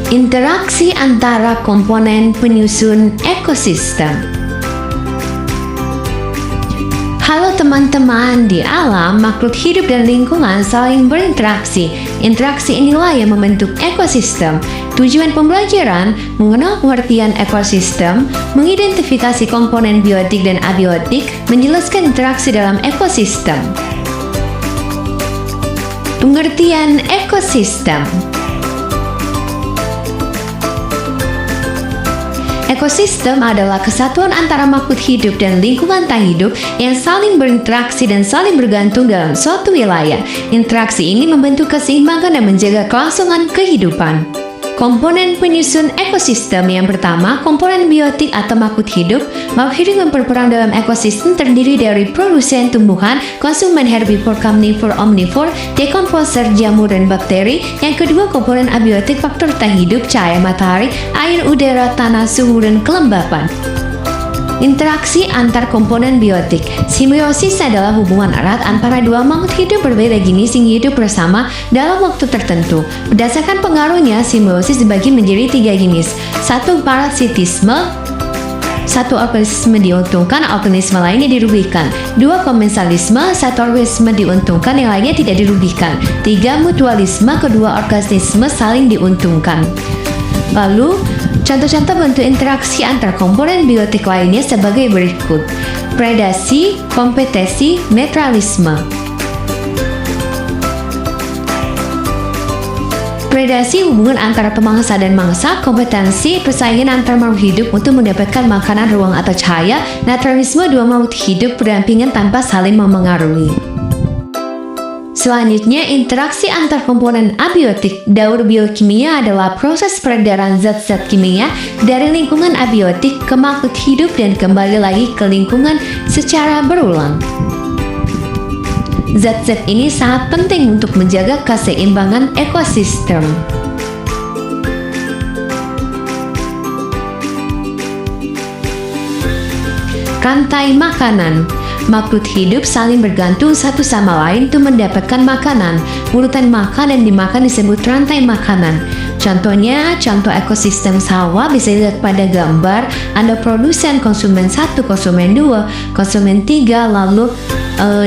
Interaksi antara komponen penyusun ekosistem. Halo teman-teman, di alam, makhluk hidup dan lingkungan saling berinteraksi. Interaksi inilah yang membentuk ekosistem. Tujuan pembelajaran mengenal pengertian ekosistem, mengidentifikasi komponen biotik dan abiotik, menjelaskan interaksi dalam ekosistem. Pengertian ekosistem. Ekosistem adalah kesatuan antara makhluk hidup dan lingkungan tak hidup yang saling berinteraksi dan saling bergantung dalam suatu wilayah. Interaksi ini membentuk keseimbangan dan menjaga kelangsungan kehidupan. Komponen penyusun ekosistem yang pertama, komponen biotik atau makhluk hidup. Makhluk hidup yang berperan dalam ekosistem terdiri dari produsen tumbuhan, konsumen herbivor, karnivor, omnivor, dekomposer, jamur, dan bakteri. Yang kedua, komponen abiotik, faktor tak hidup, cahaya matahari, air, udara, tanah, suhu, dan kelembapan. Interaksi antar komponen biotik. Simbiosis adalah hubungan erat antara dua makhluk hidup berbeda jenis yang hidup bersama dalam waktu tertentu. Berdasarkan pengaruhnya, simbiosis dibagi menjadi 3 jenis. 1. Parasitisme. 1 organisme diuntungkan, organisme lainnya dirugikan. 2. Komensalisme. 1 organisme diuntungkan, yang lainnya tidak dirugikan. 3. Mutualisme. Kedua organisme saling diuntungkan. Lalu, contoh-contoh bentuk interaksi antar komponen biotik lainnya sebagai berikut. Predasi, kompetisi, netralisme. Predasi hubungan antara pemangsa dan mangsa, kompetensi persaingan antar makhluk hidup untuk mendapatkan makanan, ruang, atau cahaya. Netralisme dua makhluk hidup berdampingan tanpa saling memengaruhi. Selanjutnya, interaksi antar komponen abiotik. Daur biokimia adalah proses peredaran zat-zat kimia dari lingkungan abiotik ke makhluk hidup dan kembali lagi ke lingkungan secara berulang. Zat-zat ini sangat penting untuk menjaga keseimbangan ekosistem. Rantai makanan. Makhluk hidup saling bergantung satu sama lain untuk mendapatkan makanan. Urutan makan dan dimakan disebut rantai makanan. Contohnya, contoh ekosistem sawah bisa dilihat pada gambar. Ada produsen, konsumen 1, konsumen 2, konsumen 3, lalu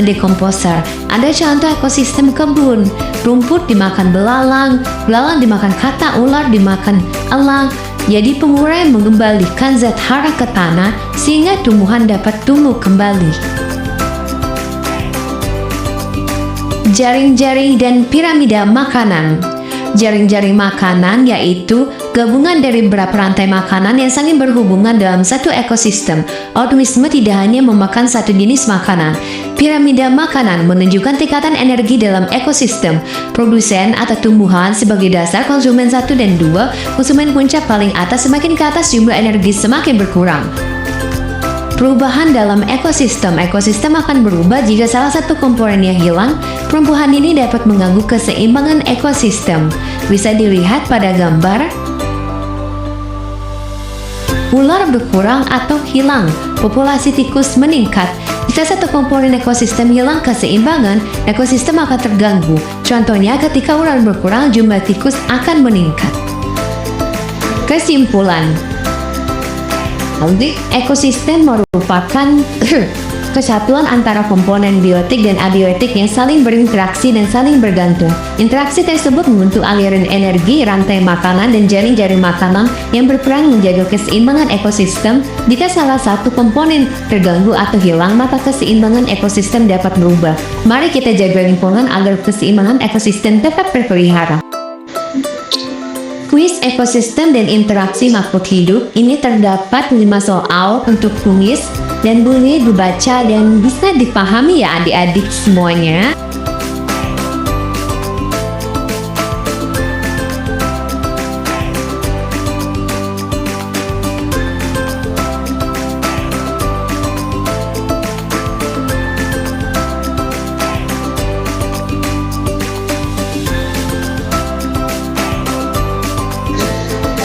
dekomposer. Ada contoh ekosistem kebun. Rumput dimakan belalang, belalang dimakan kata, ular dimakan elang. Jadi pengurai mengembalikan zat hara ke tanah sehingga tumbuhan dapat tumbuh kembali. Jaring-jaring dan piramida makanan. Jaring-jaring makanan yaitu gabungan dari beberapa rantai makanan yang saling berhubungan dalam satu ekosistem. Organisme tidak hanya memakan satu jenis makanan. Piramida makanan menunjukkan tingkatan energi dalam ekosistem. Produsen atau tumbuhan sebagai dasar, konsumen 1 dan 2, konsumen puncak paling atas. Semakin ke atas jumlah energi semakin berkurang. Perubahan dalam ekosistem. Ekosistem akan berubah jika salah satu komponennya hilang. Perubahan ini dapat mengganggu keseimbangan ekosistem. Bisa dilihat pada gambar. Ular berkurang atau hilang. Populasi tikus meningkat. Jika satu komponen ekosistem hilang keseimbangan, ekosistem akan terganggu. Contohnya, ketika ular berkurang, jumlah tikus akan meningkat. Kesimpulan. Ekosistem merupakan kesatuan antara komponen biotik dan abiotik yang saling berinteraksi dan saling bergantung. Interaksi tersebut membentuk aliran energi, rantai makanan, dan jaring-jaring makanan yang berperan menjaga keseimbangan ekosistem. Jika salah satu komponen terganggu atau hilang, maka keseimbangan ekosistem dapat berubah. Mari kita jaga lingkungan agar keseimbangan ekosistem tetap terpelihara. Kuis ekosistem dan interaksi makhluk hidup. Ini terdapat 5 soal untuk kuis dan boleh dibaca dan bisa dipahami ya adik-adik semuanya.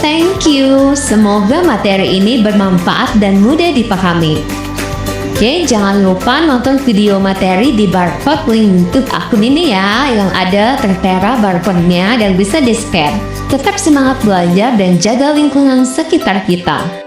Thank you. Semoga materi ini bermanfaat dan mudah dipahami. Oke, jangan lupa nonton video materi di barcode link YouTube akun ini ya, yang ada tertera barcode-nya dan bisa di-scan. Tetap semangat belajar dan jaga lingkungan sekitar kita.